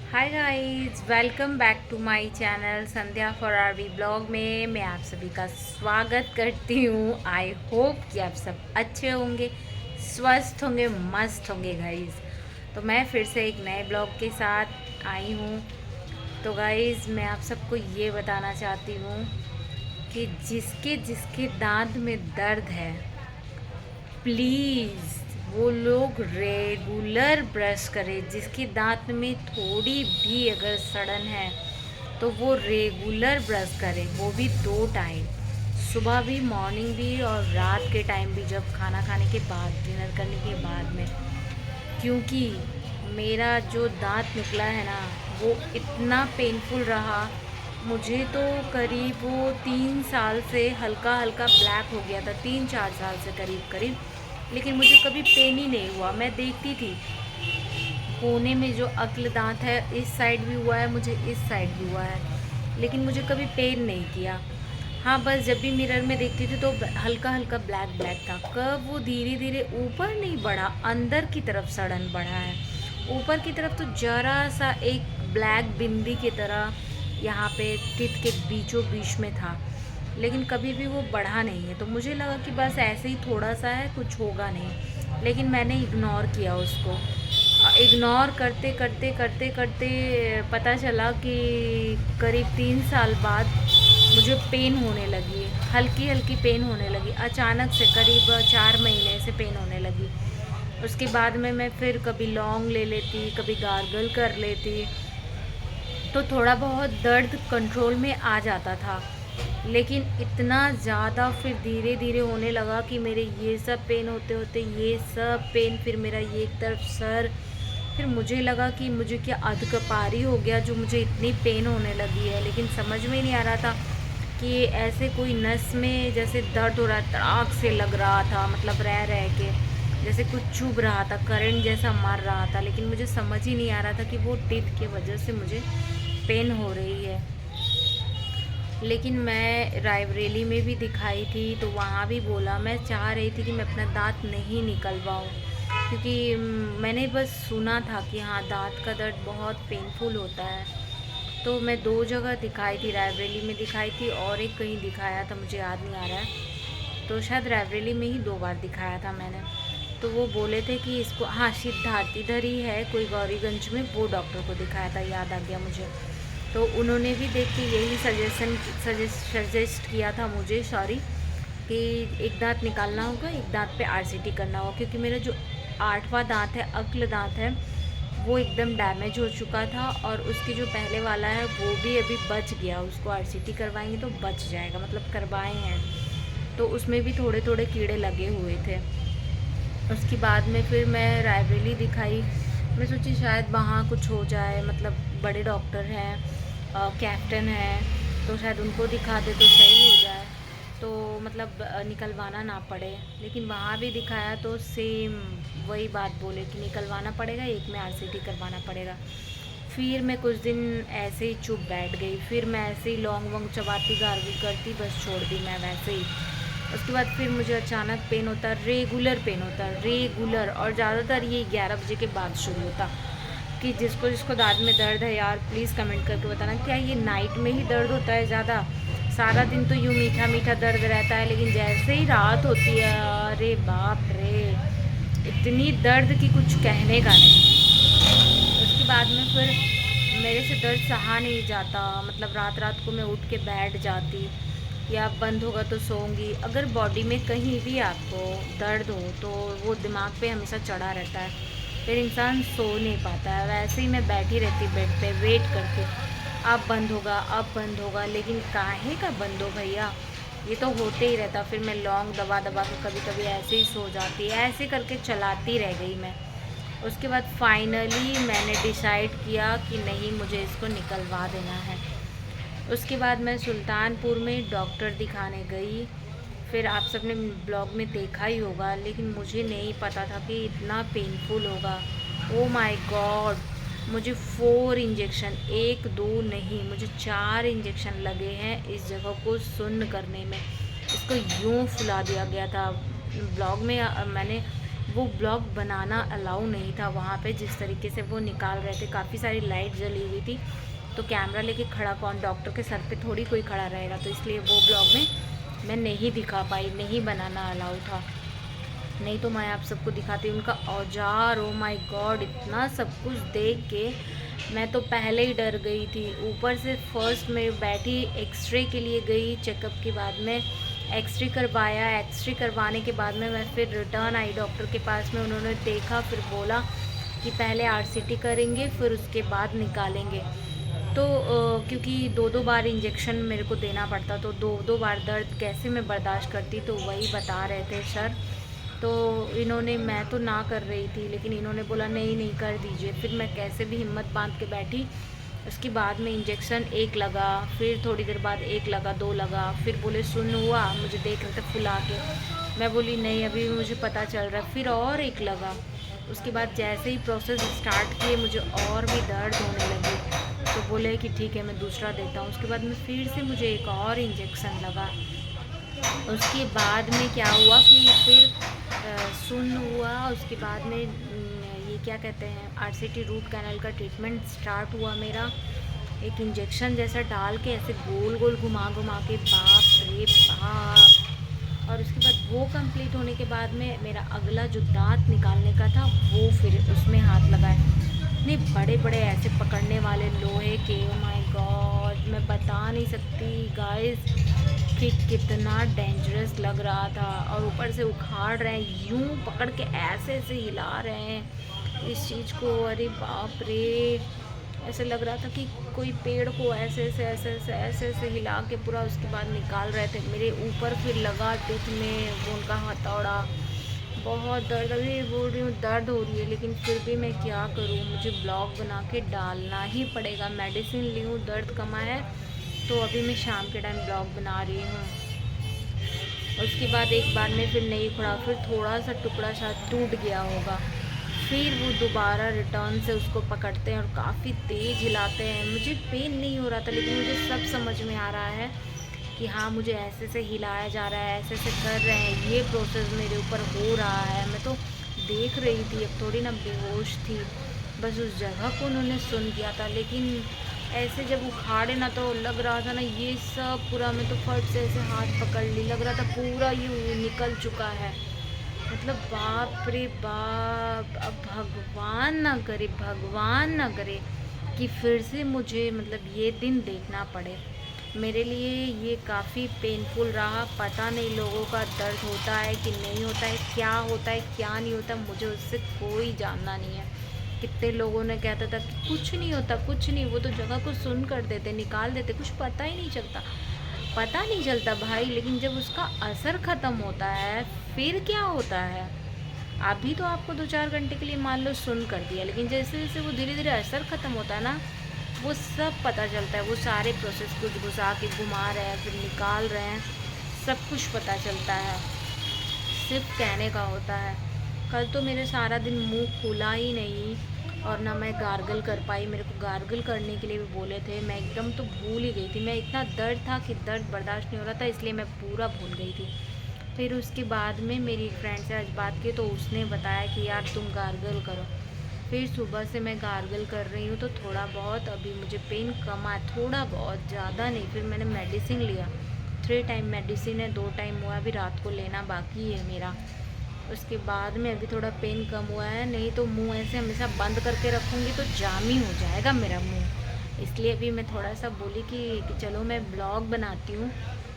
Hi guys, welcome back to my channel Sandhya for Aarvi blog में मैं आप सभी का स्वागत करती हूँ। आई होप कि आप सब अच्छे होंगे, स्वस्थ होंगे, मस्त होंगे गाइस। तो मैं फिर से एक नए ब्लॉग के साथ आई हूँ। तो गाइस, मैं आप सबको ये बताना चाहती हूँ कि जिसके जिसके दांत में दर्द है, प्लीज़ वो लोग रेगुलर ब्रश करें। जिसके दांत में थोड़ी भी अगर सड़न है तो वो रेगुलर ब्रश करें, वो भी 2 टाइम, सुबह भी, मॉर्निंग भी और रात के टाइम भी, जब खाना खाने के बाद, डिनर करने के बाद में। क्योंकि मेरा जो दांत निकला है ना, वो इतना पेनफुल रहा। मुझे तो करीब वो 3 साल से हल्का हल्का ब्लैक हो गया था, 3-4 साल से करीब करीब। लेकिन मुझे कभी पेन ही नहीं हुआ। मैं देखती थी कोने में जो अक्ल दांत है, इस साइड भी हुआ है मुझे, इस साइड भी हुआ है, लेकिन मुझे कभी पेन नहीं किया। हाँ, बस जब भी मिरर में देखती थी तो हल्का हल्का ब्लैक ब्लैक था। कब वो धीरे धीरे ऊपर नहीं बढ़ा, अंदर की तरफ सड़न बढ़ा है। ऊपर की तरफ तो जरा सा एक ब्लैक बिंदी की तरह यहाँ पे टिट के बीचों बीच में था, लेकिन कभी भी वो बढ़ा नहीं है। तो मुझे लगा कि बस ऐसे ही थोड़ा सा है, कुछ होगा नहीं। लेकिन मैंने इग्नोर किया उसको। इग्नोर करते करते करते करते पता चला कि करीब 3 साल बाद मुझे पेन होने लगी, हल्की हल्की पेन होने लगी। अचानक से करीब 4 महीने से पेन होने लगी। उसके बाद में मैं फिर कभी लौंग ले लेती, कभी गार्गल कर लेती, तो थोड़ा बहुत दर्द कंट्रोल में आ जाता था। लेकिन इतना ज़्यादा फिर धीरे धीरे होने लगा कि मेरे ये सब पेन होते होते ये सब पेन, फिर मेरा ये एक तरफ सर। फिर मुझे लगा कि मुझे क्या अधकपारी हो गया जो मुझे इतनी पेन होने लगी है। लेकिन समझ में नहीं आ रहा था कि ऐसे कोई नस में जैसे दर्द हो रहा है, तड़ाक से लग रहा था, मतलब रह रह के जैसे कुछ चुभ रहा था, करंट जैसा मार रहा था। लेकिन मुझे समझ ही नहीं आ रहा था कि वो टीथ की वजह से मुझे पेन हो रही है। लेकिन मैं रायबरेली में भी दिखाई थी तो वहाँ भी बोला, मैं चाह रही थी कि मैं अपना दांत नहीं निकलवाऊँ, क्योंकि मैंने बस सुना था कि हाँ, दांत का दर्द बहुत पेनफुल होता है। तो मैं 2 जगह दिखाई थी, रायबरेली में दिखाई थी और एक कहीं दिखाया था, मुझे याद नहीं आ रहा है। तो शायद रायबरेली में ही 2 बार दिखाया था मैंने। तो वो बोले थे कि इसको, हाँ, सिद्धार्थ इधर ही है कोई गौरीगंज में, वो डॉक्टर को दिखाया था, याद आ गया मुझे। तो उन्होंने भी देख के यही सजेस्ट किया था मुझे, सॉरी, कि एक दांत निकालना होगा, एक दांत पे आरसीटी करना होगा, क्योंकि मेरा जो 8वां दांत है, अक्ल दांत है, वो एकदम डैमेज हो चुका था। और उसकी जो पहले वाला है वो भी अभी बच गया, उसको आरसीटी करवाएंगे तो बच जाएगा, मतलब करवाए हैं। तो उसमें भी थोड़े थोड़े कीड़े लगे हुए थे। उसके बाद में फिर मैं रायबरेली दिखाई। मैं सोची शायद वहाँ कुछ हो जाए, मतलब बड़े डॉक्टर हैं, कैप्टन है, तो शायद उनको दिखा दे तो सही हो जाए, तो मतलब निकलवाना ना पड़े। लेकिन वहाँ भी दिखाया तो सेम वही बात बोले कि निकलवाना पड़ेगा, एक में आरसीटी करवाना पड़ेगा। फिर मैं कुछ दिन ऐसे ही चुप बैठ गई, फिर मैं ऐसे ही लौंग वोंग चबाती, गार्गल करती, बस छोड़ दी मैं वैसे ही। उसके बाद फिर मुझे अचानक पेन होता, रेगुलर पेन होता, रेगुलर, और ज़्यादातर ये 11 बजे के बाद शुरू होता। कि जिसको जिसको दांत में दर्द है यार, प्लीज़ कमेंट करके बताना, क्या ये नाइट में ही दर्द होता है ज़्यादा? सारा दिन तो यूँ मीठा मीठा दर्द रहता है, लेकिन जैसे ही रात होती है, अरे बाप रे, इतनी दर्द कि कुछ कहने का नहीं। उसके बाद में फिर मेरे से दर्द सहा नहीं जाता, मतलब रात रात को मैं उठ के बैठ जाती, या बंद होगा तो सोऊंगी। अगर बॉडी में कहीं भी आपको दर्द हो तो वो दिमाग पे हमेशा चढ़ा रहता है, फिर इंसान सो नहीं पाता है। वैसे ही मैं बैठी रहती बेड पे, वेट करती, अब बंद होगा, अब बंद होगा, लेकिन काहे का बंद हो भैया, ये तो होते ही रहता। फिर मैं लौंग दबा दबा के कभी कभी ऐसे ही सो जाती, ऐसे करके चलाती रह गई मैं। उसके बाद फाइनली मैंने डिसाइड किया कि नहीं, मुझे इसको निकलवा देना है। उसके बाद मैं सुल्तानपुर में डॉक्टर दिखाने गई। फिर आप सबने ब्लॉग में देखा ही होगा, लेकिन मुझे नहीं पता था कि इतना पेनफुल होगा। ओ माय गॉड, मुझे 4 इंजेक्शन, एक दो नहीं, मुझे 4 इंजेक्शन लगे हैं इस जगह को सुन्न करने में। इसको यूँ फुला दिया गया था। ब्लॉग में मैंने वो ब्लॉग बनाना अलाउ नहीं था वहाँ पे। जिस तरीके से वो निकाल रहे थे, काफ़ी सारी लाइट जली हुई थी, तो कैमरा लेके खड़ा कौन, डॉक्टर के सर पे थोड़ी कोई खड़ा रहेगा, तो इसलिए वो ब्लॉग में मैं नहीं दिखा पाई, नहीं बनाना अलाउ था। नहीं तो मैं आप सबको दिखाती उनका औजार। ओ माय गॉड, इतना सब कुछ देख के मैं तो पहले ही डर गई थी। ऊपर से फर्स्ट में बैठी एक्सरे के लिए गई, चेकअप के बाद में एक्सरे करवाया। एक्सरे करवाने के बाद में मैं फिर रिटर्न आई डॉक्टर के पास में। उन्होंने देखा, फिर बोला कि पहले आरसीटी करेंगे, फिर उसके बाद निकालेंगे। तो क्योंकि 2-2 बार इंजेक्शन मेरे को देना पड़ता, तो 2-2 बार दर्द कैसे मैं बर्दाश्त करती, तो वही बता रहे थे सर। तो इन्होंने, मैं तो ना कर रही थी, लेकिन इन्होंने बोला नहीं नहीं कर दीजिए। फिर मैं कैसे भी हिम्मत बांध के बैठी। उसके बाद में इंजेक्शन 1 लगा, फिर थोड़ी देर बाद 1 लगा, 2 लगा, फिर बोले सुन हुआ, मुझे देख रहे थे फुला के। मैं बोली नहीं अभी मुझे पता चल रहा है, फिर और 1 लगा। उसके बाद जैसे ही प्रोसेस स्टार्ट किए मुझे और भी दर्द होने लगी, तो बोले कि ठीक है मैं दूसरा देता हूँ। उसके बाद में फिर से मुझे एक और इंजेक्शन लगा। उसके बाद में क्या हुआ कि फिर सुन हुआ। उसके बाद में ये क्या कहते हैं, आरसीटी रूट कैनल का ट्रीटमेंट स्टार्ट हुआ मेरा। एक इंजेक्शन जैसा डाल के ऐसे गोल गोल घुमा घुमा के, बाप रे बाप। और उसके बाद वो कंप्लीट होने के बाद में मेरा अगला जो दांत निकालने का था, वो फिर उसमें हाथ लगाए। नहीं, बड़े बड़े ऐसे पकड़ने वाले लोहे के, ओ माय गॉड, मैं बता नहीं सकती गाइस कि कितना डेंजरस लग रहा था। और ऊपर से उखाड़ रहे हैं, यूं पकड़ के ऐसे ऐसे हिला रहे हैं इस चीज़ को। अरे बाप रे, ऐसे लग रहा था कि कोई पेड़ को ऐसे ऐसे ऐसे ऐसे ऐसे ऐसे हिला के पूरा उसके बाद निकाल रहे थे। मेरे ऊपर फिर लगा टिथ में वो उनका हथौड़ा, बहुत दर्द। अभी बोल रही हूँ दर्द हो रही है, लेकिन फिर भी मैं क्या करूँ, मुझे ब्लॉग बना के डालना ही पड़ेगा। मेडिसिन ली हूँ, दर्द कमा है, तो अभी मैं शाम के टाइम ब्लॉग बना रही हूँ। उसके बाद एक बार में फिर नहीं खुड़ा, फिर थोड़ा सा टुकड़ा शायद टूट गया होगा, फिर वो दोबारा रिटर्न से उसको पकड़ते हैं और काफ़ी तेज़ हिलाते हैं। मुझे पेन नहीं हो रहा था, लेकिन मुझे सब समझ में आ रहा है कि हाँ मुझे ऐसे से हिलाया जा रहा है, ऐसे से कर रहे हैं, ये प्रोसेस मेरे ऊपर हो रहा है। मैं तो देख रही थी, अब थोड़ी ना बेहोश थी, बस उस जगह को उन्होंने सुन किया था। लेकिन ऐसे जब उखाड़े ना, तो लग रहा था ना ये सब पूरा, मैं तो फट से ऐसे हाथ पकड़ ली, लग रहा था पूरा ये निकल चुका है। मतलब बाप रे बाप, अब भगवान ना करे, भगवान ना करे कि फिर से मुझे मतलब ये दिन देखना पड़े। मेरे लिए ये काफ़ी पेनफुल रहा। पता नहीं लोगों का दर्द होता है कि नहीं होता है, क्या होता है क्या नहीं होता, मुझे उससे कोई जानना नहीं है। कितने लोगों ने कहता था कि कुछ नहीं होता, कुछ नहीं, वो तो जगह को सुन कर देते, निकाल देते, कुछ पता ही नहीं चलता। पता नहीं चलता भाई, लेकिन जब उसका असर ख़त्म होता है फिर क्या होता है। अभी तो आपको 2-4 घंटे के लिए मान लो सुन कर दिया, लेकिन जैसे जैसे वो धीरे धीरे असर ख़त्म होता है ना, वो सब पता चलता है। वो सारे प्रोसेस कुछ घुसा के घुमा रहे हैं, फिर निकाल रहे हैं, सब कुछ पता चलता है। सिर्फ कहने का होता है। कल तो मेरे सारा दिन मुंह खुला ही नहीं, और ना मैं गार्गल कर पाई। मेरे को गार्गल करने के लिए भी बोले थे, मैं एकदम तो भूल ही गई थी। मैं इतना दर्द था कि दर्द बर्दाश्त नहीं हो रहा था, इसलिए मैं पूरा भूल गई थी। फिर उसके बाद में मेरी फ्रेंड से आज बात की, तो उसने बताया कि यार तुम गार्गल करो। फिर सुबह से मैं गार्गल कर रही हूँ, तो थोड़ा बहुत अभी मुझे पेन कम है, थोड़ा बहुत, ज़्यादा नहीं। फिर मैंने मेडिसिन लिया, 3 टाइम मेडिसिन है, 2 टाइम हुआ, अभी रात को लेना बाकी है मेरा। उसके बाद में अभी थोड़ा पेन कम हुआ है, नहीं तो मुंह ऐसे हमेशा बंद करके रखूँगी तो जाम ही हो जाएगा मेरा मुंह। इसलिए अभी मैं थोड़ा सा बोली कि चलो मैं ब्लॉग बनाती हूँ,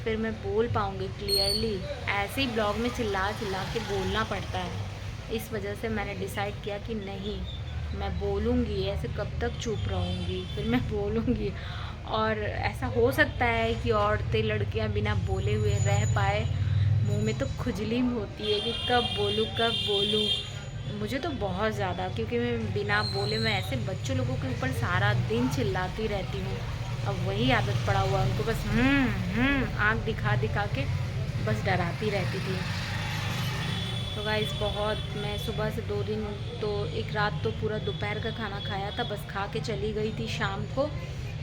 फिर मैं बोल पाऊँगी क्लियरली। ऐसे ही ब्लॉग में चिल्ला चिल्ला के बोलना पड़ता है, इस वजह से मैंने डिसाइड किया कि नहीं मैं बोलूँगी, ऐसे कब तक चुप रहूँगी, फिर मैं बोलूँगी। और ऐसा हो सकता है कि औरतें लड़कियाँ बिना बोले हुए रह पाए, मुंह में तो खुजली होती है कि कब बोलूँ कब बोलूँ। मुझे तो बहुत ज़्यादा, क्योंकि मैं बिना बोले मैं ऐसे बच्चों लोगों के ऊपर सारा दिन चिल्लाती रहती हूँ। अब वही आदत पड़ा हुआ उनको, बस आँख दिखा दिखा के बस डराती रहती थी। तो गाइस बहुत, मैं सुबह से 2 दिन, तो एक रात तो पूरा दोपहर का खाना खाया था, बस खा के चली गई थी शाम को।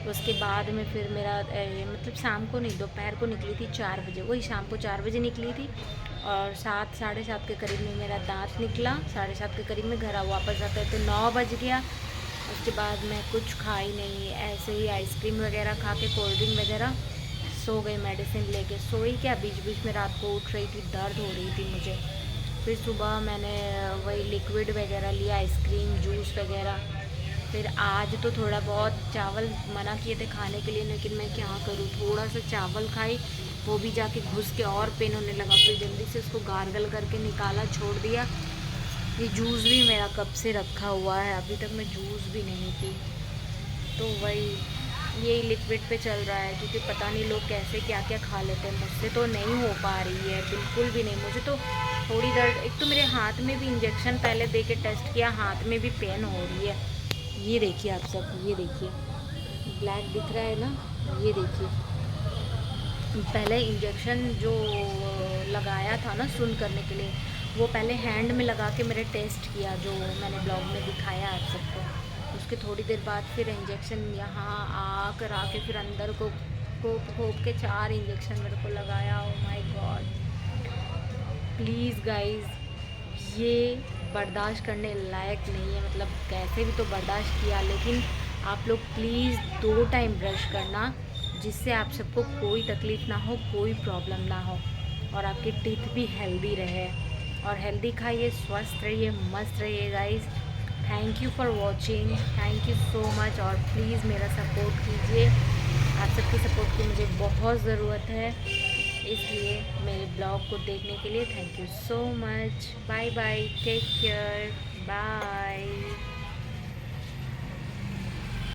उसके बाद में फिर मेरा मतलब शाम को नहीं, दोपहर को निकली थी 4 बजे, वही शाम को 4 बजे निकली थी और 7 साढ़े 7 के करीब में मेरा दांत निकला। 7:30 के करीब में घर वापस आते तो 9 बज गया। उसके बाद मैं कुछ खाई नहीं, ऐसे ही आइसक्रीम वगैरह खा के, कोल्ड ड्रिंक वगैरह, सो गई। मेडिसिन लेके सोई क्या, बीच बीच में रात को उठ रही थी, दर्द हो रही थी मुझे। फिर सुबह मैंने वही लिक्विड वगैरह लिया, आइसक्रीम जूस वगैरह। फिर आज तो थोड़ा बहुत चावल मना किए थे खाने के लिए, लेकिन मैं क्या करूँ, थोड़ा सा चावल खाई, वो भी जाके घुस के और पेन होने लगा। फिर जल्दी से उसको गार्गल करके निकाला, छोड़ दिया। ये जूस भी मेरा कब से रखा हुआ है, अभी तक मैं जूस भी नहीं पी। तो वही यही लिक्विड पे चल रहा है, क्योंकि पता नहीं लोग कैसे क्या क्या खा लेते हैं। मुझसे तो नहीं हो पा रही है, बिल्कुल भी नहीं। मुझे तो थोड़ी दर्द, एक तो मेरे हाथ में भी इंजेक्शन पहले दे के टेस्ट किया, हाथ में भी पेन हो रही है। ये देखिए आप सब, ये देखिए ब्लैक दिख रहा है ना, ये देखिए। पहले इंजेक्शन जो लगाया था ना सुन करने के लिए, वो पहले हैंड में लगा के मेरे टेस्ट किया, जो मैंने ब्लॉग में दिखाया आप सबको। उसके थोड़ी देर बाद फिर इंजेक्शन यहाँ आकर आके फिर अंदर को खोप के 4 इंजेक्शन मेरे को लगाया। Oh my God, please guys, ये बर्दाश्त करने लायक नहीं है। मतलब कैसे भी तो बर्दाश्त किया, लेकिन आप लोग प्लीज़ 2 टाइम ब्रश करना, जिससे आप सबको कोई तकलीफ़ ना हो, कोई प्रॉब्लम ना हो, और आपके टीथ भी हेल्दी रहे। और हेल्दी खाइए, स्वस्थ रहिए, मस्त रहिए guys. Thank you for watching, thank you so much. और प्लीज़ मेरा सपोर्ट कीजिए, आप सबकी सपोर्ट की मुझे बहुत ज़रूरत है, इसलिए मेरे ब्लॉग को देखने के लिए thank you so much. Bye bye, take care, bye.